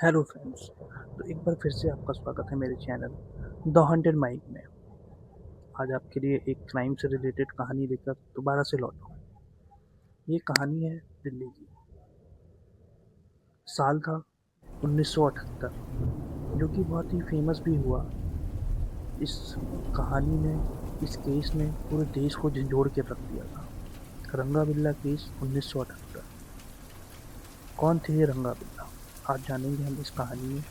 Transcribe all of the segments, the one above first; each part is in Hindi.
Hello friends. तो एक बार फिर से आपका स्वागत है मेरे चैनल द हॉन्टेड माइक में। आज आपके लिए एक क्राइम से रिलेटेड कहानी लेकर दोबारा से लौटा हूँ। ये कहानी है दिल्ली की। साल था 1978, जो कि बहुत ही फेमस भी हुआ। इस कहानी ने, इस केस ने पूरे देश को झंझोड़ के रख दिया था। रंगा बिल्ला केस 1978। कौन थे ये रंगा बिल्ला? आज जानेंगे हम इस कहानी में।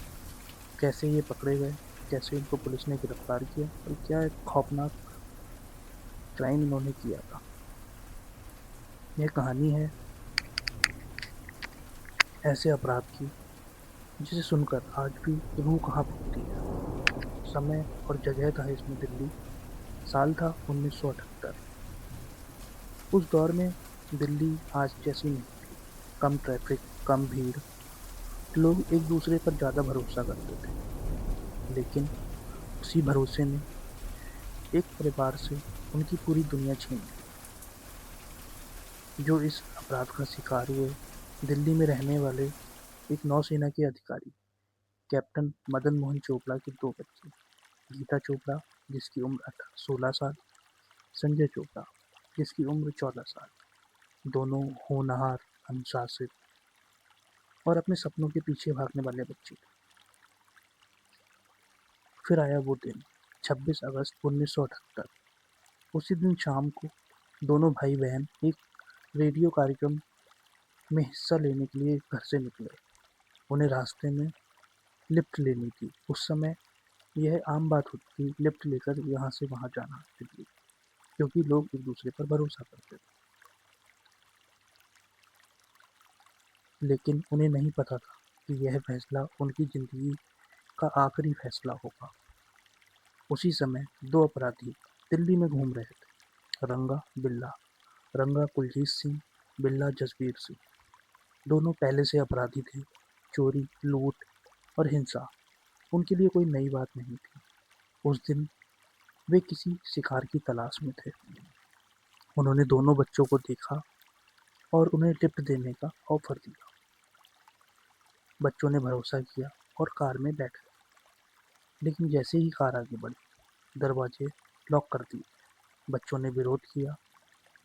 कैसे ये पकड़े गए, कैसे इनको पुलिस ने गिरफ्तार किया और क्या एक खौफनाक क्राइम इन्होंने किया था। यह कहानी है ऐसे अपराध की जिसे सुनकर आज भी रूह कांप उठती है। समय और जगह था इसमें दिल्ली। साल था 1978। उस दौर में दिल्ली आज जैसी नहीं थी। कम ट्रैफिक, कम भीड़, लोग एक दूसरे पर ज्यादा भरोसा करते थे। लेकिन उसी भरोसे ने एक परिवार से उनकी पूरी दुनिया छीन ली। जो इस अपराध का शिकार हुए, दिल्ली में रहने वाले एक नौसेना के अधिकारी कैप्टन मदन मोहन चोपड़ा के दो बच्चे, गीता चोपड़ा जिसकी उम्र 16 साल, संजय चोपड़ा जिसकी उम्र 14 साल। दोनों होनहार, अनुशासित और अपने सपनों के पीछे भागने वाले बच्चे थे। फिर आया वो दिन, 26 अगस्त 1978। उसी दिन शाम को दोनों भाई बहन एक रेडियो कार्यक्रम में हिस्सा लेने के लिए घर से निकले। उन्हें रास्ते में लिफ्ट लेनी थी। उस समय यह आम बात होती थी लिफ्ट लेकर यहाँ से वहाँ जाना दिल्ली, क्योंकि लोग एक दूसरे पर भरोसा करते थे। लेकिन उन्हें नहीं पता था कि यह फैसला उनकी जिंदगी का आखिरी फैसला होगा। उसी समय दो अपराधी दिल्ली में घूम रहे थे, रंगा बिल्ला। रंगा कुलजीत सिंह, बिल्ला जसबीर सिंह। दोनों पहले से अपराधी थे। चोरी, लूट और हिंसा उनके लिए कोई नई बात नहीं थी। उस दिन वे किसी शिकार की तलाश में थे। उन्होंने दोनों बच्चों को देखा और उन्हें लिफ्ट देने का ऑफर दिया। बच्चों ने भरोसा किया और कार में बैठ गए। लेकिन जैसे ही कार आगे बढ़ी, दरवाजे लॉक कर दिए। बच्चों ने विरोध किया।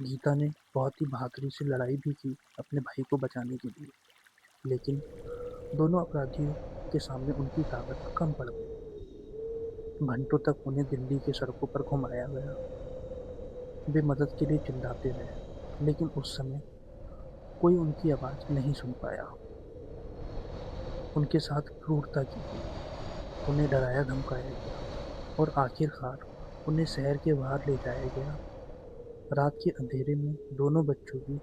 गीता ने बहुत ही बहादुरी से लड़ाई भी की अपने भाई को बचाने के लिए। लेकिन दोनों अपराधियों के सामने उनकी ताकत कम पड़ गई। घंटों तक उन्हें दिल्ली की सड़कों पर घुमाया गया। वे मदद के लिए चिल्लाते रहे, लेकिन उस समय कोई उनकी आवाज नहीं सुन पाया। उनके साथ क्रूरता की गई, उन्हें डराया धमकाया गया और आखिरकार उन्हें शहर के बाहर ले जाया गया। रात के अंधेरे में दोनों बच्चों की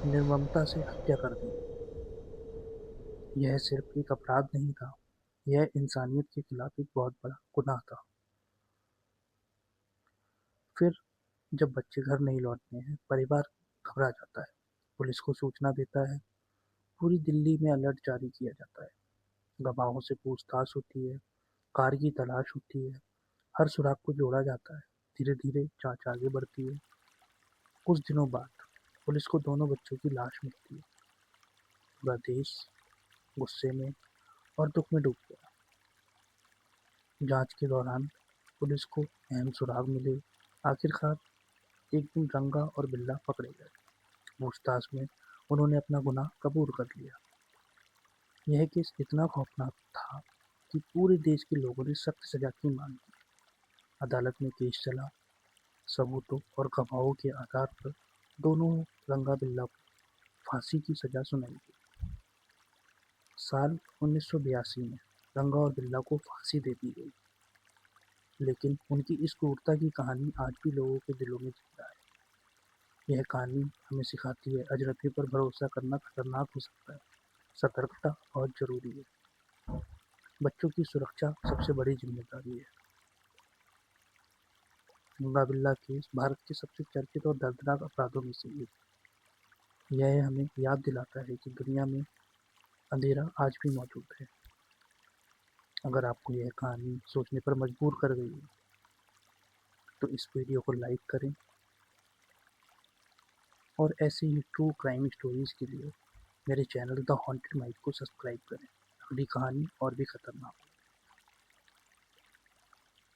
निर्ममता से हत्या कर दी गई। यह सिर्फ एक अपराध नहीं था, यह इंसानियत के खिलाफ एक बहुत बड़ा गुनाह था। फिर जब बच्चे घर नहीं लौटते हैं, परिवार घबरा जाता है। पुलिस को सूचना देता है। पूरी दिल्ली में अलर्ट जारी किया जाता है। गवाहों से पूछताछ होती है, कार की तलाश होती है, हर सुराग को जोड़ा जाता है। धीरे धीरे जांच आगे बढ़ती है। कुछ दिनों बाद पुलिस को दोनों बच्चों की लाश मिलती है। पूरा देश गुस्से में और दुख में डूब गया। जांच के दौरान पुलिस को अहम सुराग मिले। आखिरकार एक दिन रंगा और बिल्ला पकड़े गए। पूछताछ में उन्होंने अपना गुनाह कबूल कर लिया। यह केस इतना खौफनाक था कि पूरे देश के लोगों ने सख्त सजा की मांग की। अदालत में केस चला। सबूतों और गवाहों के आधार पर दोनों रंगा बिल्ला को फांसी की सजा सुनाई गई। साल 1982 में रंगा और बिल्ला को फांसी दे दी गई। लेकिन उनकी इस क्रूरता की कहानी आज भी लोगों के दिलों में जिंदा है। यह कहानी हमें सिखाती है अजनबी पर भरोसा करना खतरनाक हो सकता है। सतर्कता बहुत जरूरी है। बच्चों की सुरक्षा सबसे बड़ी जिम्मेदारी है। रंगा बिल्ला केस भारत के सबसे चर्चित और दर्दनाक अपराधों में से एक। यह हमें याद दिलाता है कि दुनिया में अंधेरा आज भी मौजूद है। अगर आपको यह कहानी सोचने पर मजबूर कर गई है, तो इस वीडियो को लाइक करें और ऐसे ही ट्रू क्राइम स्टोरीज के लिए मेरे चैनल द हॉन्टेड माइक को सब्सक्राइब करें। अगली कहानी और भी खतरनाक।